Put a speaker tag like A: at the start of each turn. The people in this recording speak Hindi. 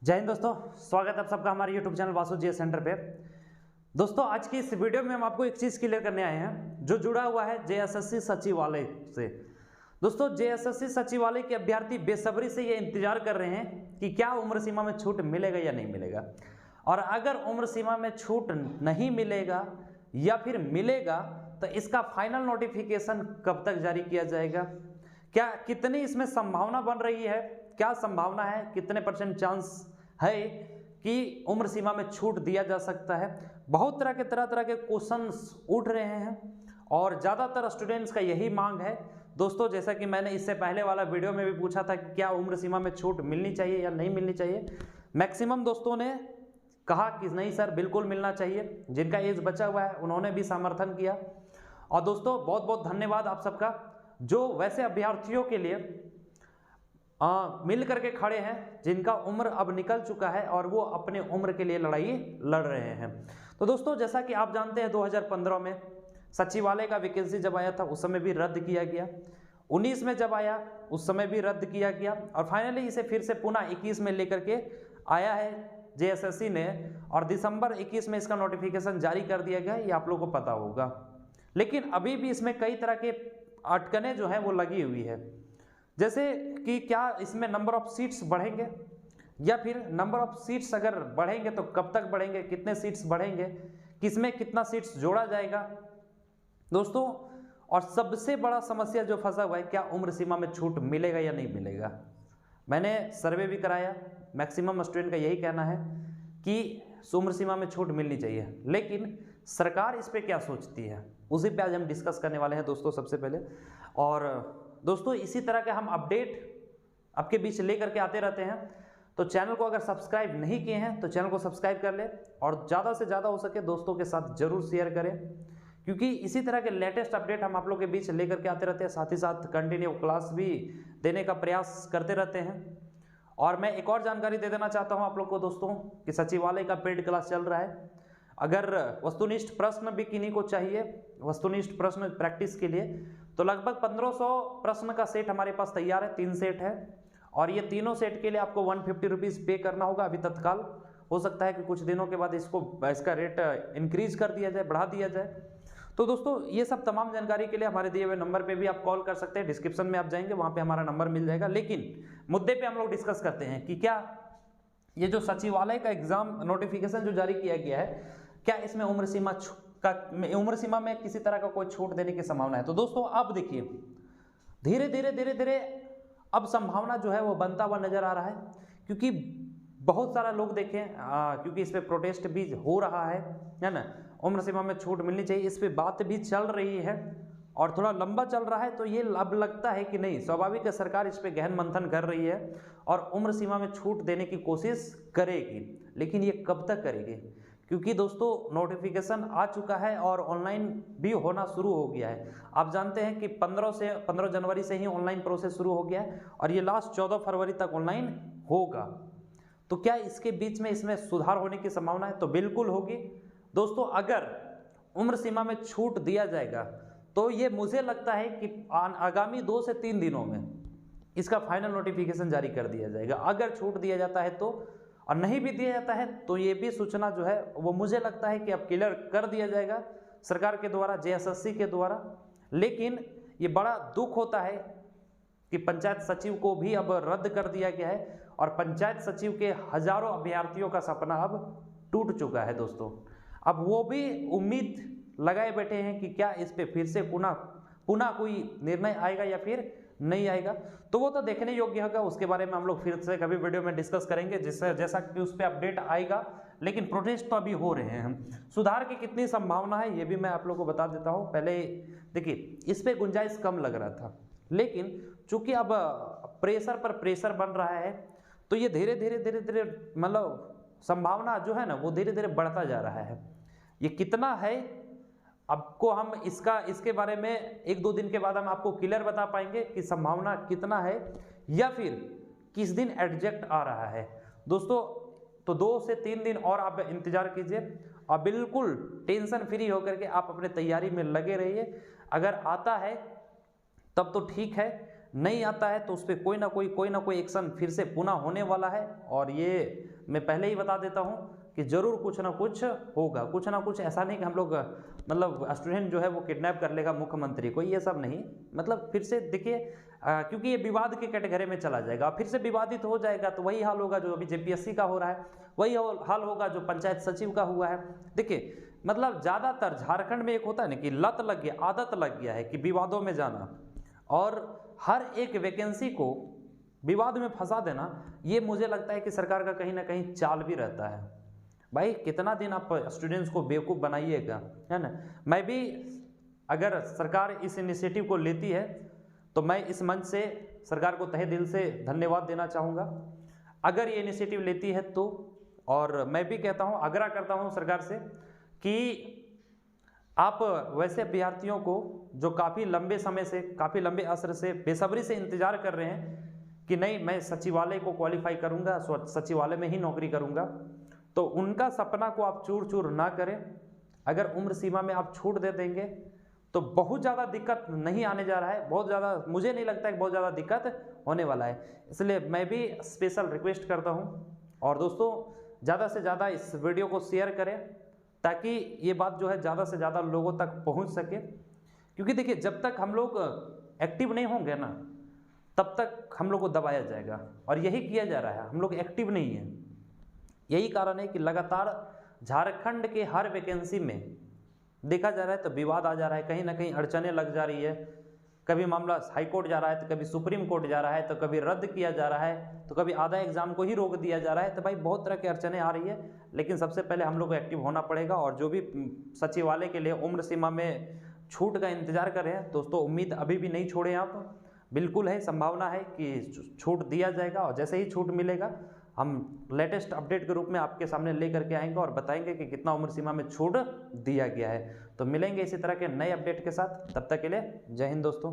A: जय हिंद दोस्तों, स्वागत है आप सबका हमारे YouTube चैनल वासु जी सेंटर पे। दोस्तों आज की इस वीडियो में हम आपको एक चीज़ क्लियर करने आए हैं जो जुड़ा हुआ है जेएसएससी सचिवालय से। दोस्तों जेएसएससी सचिवालय के अभ्यर्थी बेसब्री से ये इंतजार कर रहे हैं कि क्या उम्र सीमा में छूट मिलेगा या नहीं मिलेगा, और अगर उम्र सीमा में छूट नहीं मिलेगा या फिर मिलेगा तो इसका फाइनल नोटिफिकेशन कब तक जारी किया जाएगा, क्या कितनी इसमें संभावना बन रही है, क्या संभावना है, कितने % चांस है कि उम्र सीमा में छूट दिया जा सकता है। बहुत तरह के क्वेश्चंस उठ रहे हैं और ज़्यादातर स्टूडेंट्स का यही मांग है। दोस्तों जैसा कि मैंने इससे पहले वाला वीडियो में भी पूछा था कि क्या उम्र सीमा में छूट मिलनी चाहिए या नहीं मिलनी चाहिए, मैक्सिमम दोस्तों ने कहा कि नहीं सर बिल्कुल मिलना चाहिए। जिनका एज बचा हुआ है उन्होंने भी समर्थन किया। और दोस्तों बहुत बहुत धन्यवाद आप सबका जो वैसे अभ्यर्थियों के लिए मिल करके खड़े हैं जिनका उम्र अब निकल चुका है और वो अपने उम्र के लिए लड़ाई लड़ रहे हैं। तो दोस्तों जैसा कि आप जानते हैं 2015 में सचिवालय का वैकेंसी जब आया था उस समय भी रद्द किया गया, 19 में जब आया उस समय भी रद्द किया गया और फाइनली इसे फिर से पुनः 21 में लेकर के आया है जेएसएससी ने, और दिसंबर 21 में इसका नोटिफिकेशन जारी कर दिया गया, ये आप लोगों को पता होगा। लेकिन अभी भी इसमें कई तरह के अटकनें जो हैं वो लगी हुई है, जैसे कि क्या इसमें नंबर ऑफ सीट्स बढ़ेंगे या फिर नंबर ऑफ सीट्स अगर बढ़ेंगे तो कब तक बढ़ेंगे, कितने सीट्स बढ़ेंगे, किसमें कितना सीट्स जोड़ा जाएगा दोस्तों। और सबसे बड़ा समस्या जो फंसा हुआ है, क्या उम्र सीमा में छूट मिलेगा या नहीं मिलेगा। मैंने सर्वे भी कराया, मैक्सिमम स्टूडेंट का यही कहना है कि उम्र सीमा में छूट मिलनी चाहिए, लेकिन सरकार इस पर क्या सोचती है उसी पे आज हम डिस्कस करने वाले हैं दोस्तों सबसे पहले। और दोस्तों इसी तरह के हम अपडेट आपके बीच लेकर के आते रहते हैं, तो चैनल को अगर सब्सक्राइब नहीं किए हैं तो चैनल को सब्सक्राइब कर ले और ज़्यादा से ज़्यादा हो सके दोस्तों के साथ जरूर शेयर करें, क्योंकि इसी तरह के लेटेस्ट अपडेट हम आप लोग के बीच लेकर के आते रहते हैं। साथ ही साथ कंटिन्यू क्लास भी देने का प्रयास करते रहते हैं। और मैं एक और जानकारी दे देना चाहता हूँ आप लोग को दोस्तों कि सचिवालय का पेड क्लास चल रहा है। अगर वस्तुनिष्ठ प्रश्न भी किन्हीं को चाहिए, वस्तुनिष्ठ प्रश्न प्रैक्टिस के लिए, तो लगभग 1500 प्रश्न का सेट हमारे पास तैयार है, 3 सेट है और ये तीनों सेट के लिए आपको 150 रुपीज़ पे करना होगा अभी तत्काल। हो सकता है कि कुछ दिनों के बाद इसका रेट इंक्रीज कर दिया जाए, बढ़ा दिया जाए। तो दोस्तों ये सब तमाम जानकारी के लिए हमारे दिए हुए नंबर पे भी आप कॉल कर सकते हैं, डिस्क्रिप्शन में आप जाएंगे वहाँ पे हमारा नंबर मिल जाएगा। लेकिन मुद्दे पे हम लोग डिस्कस करते हैं कि क्या ये जो सचिवालय का एग्जाम नोटिफिकेशन जो जारी किया गया है, क्या इसमें उम्र सीमा में किसी तरह का कोई छूट देने की संभावना है। तो दोस्तों अब देखिए धीरे धीरे अब संभावना जो है वो बनता हुआ नजर आ रहा है, क्योंकि बहुत सारा लोग देखें क्योंकि इस पे प्रोटेस्ट भी हो रहा है ना, उम्र सीमा में छूट मिलनी चाहिए, इस पे बात भी चल रही है और थोड़ा लंबा चल रहा है। तो ये अब लगता है कि नहीं, स्वाभाविक है सरकार इस पे गहन मंथन कर रही है और उम्र सीमा में छूट देने की कोशिश करेगी, लेकिन ये कब तक करेगी, क्योंकि दोस्तों नोटिफिकेशन आ चुका है और ऑनलाइन भी होना शुरू हो गया है। आप जानते हैं कि 15 जनवरी से ही ऑनलाइन प्रोसेस शुरू हो गया है और ये लास्ट 14 फरवरी तक ऑनलाइन होगा। तो क्या इसके बीच में इसमें सुधार होने की संभावना है? तो बिल्कुल होगी दोस्तों। अगर उम्र सीमा में छूट दिया जाएगा तो ये मुझे लगता है कि आगामी 2 से 3 दिनों में इसका फाइनल नोटिफिकेशन जारी कर दिया जाएगा। अगर छूट दिया जाता है तो, और नहीं भी दिया जाता है तो ये भी सूचना जो है वो मुझे लगता है कि अब क्लियर कर दिया जाएगा सरकार के द्वारा, जेएसएससी के द्वारा। लेकिन ये बड़ा दुख होता है कि पंचायत सचिव को भी अब रद्द कर दिया गया है और पंचायत सचिव के हजारों अभ्यर्थियों का सपना अब टूट चुका है दोस्तों। अब वो भी उम्मीद लगाए बैठे हैं कि क्या इस पे फिर से पुनः कोई निर्णय आएगा या फिर नहीं आएगा, तो वो तो देखने योग्य होगा। उसके बारे में हम लोग फिर से कभी वीडियो में डिस्कस करेंगे जैसा कि उस पर अपडेट आएगा। लेकिन प्रोटेस्ट तो अभी हो रहे हैं। सुधार की कितनी संभावना है ये भी मैं आप लोगों को बता देता हूँ। पहले देखिए इस पे गुंजाइश कम लग रहा था, लेकिन चूंकि अब प्रेशर पर प्रेशर बन रहा है तो ये धीरे धीरे मतलब संभावना जो है ना वो धीरे धीरे बढ़ता जा रहा है। ये कितना है आपको हम इसके बारे में 1-2 दिन के बाद हम आपको क्लियर बता पाएंगे कि संभावना कितना है या फिर किस दिन एडजेक्ट आ रहा है दोस्तों। तो 2 से 3 दिन और आप इंतजार कीजिए और बिल्कुल टेंशन फ्री होकर के आप अपने तैयारी में लगे रहिए। अगर आता है तब तो ठीक है, नहीं आता है तो उस पर कोई ना कोई एक्शन फिर से पुनः होने वाला है। और ये मैं पहले ही बता देता हूँ कि ज़रूर कुछ ना कुछ होगा, कुछ ना कुछ। ऐसा नहीं कि हम लोग मतलब स्टूडेंट जो है वो किडनैप कर लेगा मुख्यमंत्री को, ये सब नहीं। मतलब फिर से देखिए, क्योंकि ये विवाद के कैटेगरी में चला जाएगा, फिर से विवादित हो जाएगा तो वही हाल होगा जो अभी जेपीएससी का हो रहा है, वही हाल होगा जो पंचायत सचिव का हुआ है। देखिए मतलब ज़्यादातर झारखंड में एक होता है ना कि लत लग गया, आदत लग गया है कि विवादों में जाना और हर एक वैकेंसी को विवाद में फंसा देना। ये मुझे लगता है कि सरकार का कहीं ना कहीं चाल भी रहता है। भाई कितना दिन आप स्टूडेंट्स को बेवकूफ़ बनाइएगा, है ना। मैं भी अगर सरकार इस इनिशिएटिव को लेती है तो मैं इस मंच से सरकार को तहे दिल से धन्यवाद देना चाहूँगा अगर ये इनिशिएटिव लेती है तो। और मैं भी कहता हूँ, आग्रह करता हूँ सरकार से कि आप वैसे अभ्यर्थियों को जो काफ़ी लंबे समय से, काफ़ी लंबे असर से बेसब्री से इंतज़ार कर रहे हैं कि नहीं मैं सचिवालय को क्वालिफाई करूँगा, सचिवालय में ही नौकरी करूँगा, तो उनका सपना को आप चूर चूर ना करें। अगर उम्र सीमा में आप छूट दे देंगे तो बहुत ज़्यादा दिक्कत नहीं आने जा रहा है, बहुत ज़्यादा मुझे नहीं लगता है कि बहुत ज़्यादा दिक्कत होने वाला है। इसलिए मैं भी स्पेशल रिक्वेस्ट करता हूँ। और दोस्तों ज़्यादा से ज़्यादा इस वीडियो को शेयर करें ताकि ये बात जो है ज़्यादा से ज़्यादा लोगों तक पहुँच सके। क्योंकि देखिए जब तक हम लोग एक्टिव नहीं होंगे ना तब तक हम लोग को दबाया जाएगा, और यही किया जा रहा है, हम लोग एक्टिव नहीं है। यही कारण है कि लगातार झारखंड के हर वैकेंसी में देखा जा रहा है तो विवाद आ जा रहा है, कहीं ना कहीं अड़चने लग जा रही है। कभी मामला हाई कोर्ट जा रहा है तो कभी सुप्रीम कोर्ट जा रहा है, तो कभी रद्द किया जा रहा है, तो कभी आधा एग्जाम को ही रोक दिया जा रहा है। तो भाई बहुत तरह की अड़चने आ रही है, लेकिन सबसे पहले हम लोग को एक्टिव होना पड़ेगा। और जो भी सचिवालय के लिए उम्र सीमा में छूट का इंतजार कर रहे हैं दोस्तों, उम्मीद अभी भी नहीं छोड़ें आप, बिल्कुल है, संभावना है कि छूट दिया जाएगा। और जैसे ही छूट मिलेगा हम लेटेस्ट अपडेट के रूप में आपके सामने ले करके आएंगे और बताएंगे कि कितना उम्र सीमा में छूट दिया गया है। तो मिलेंगे इसी तरह के नए अपडेट के साथ, तब तक के लिए जय हिंद दोस्तों।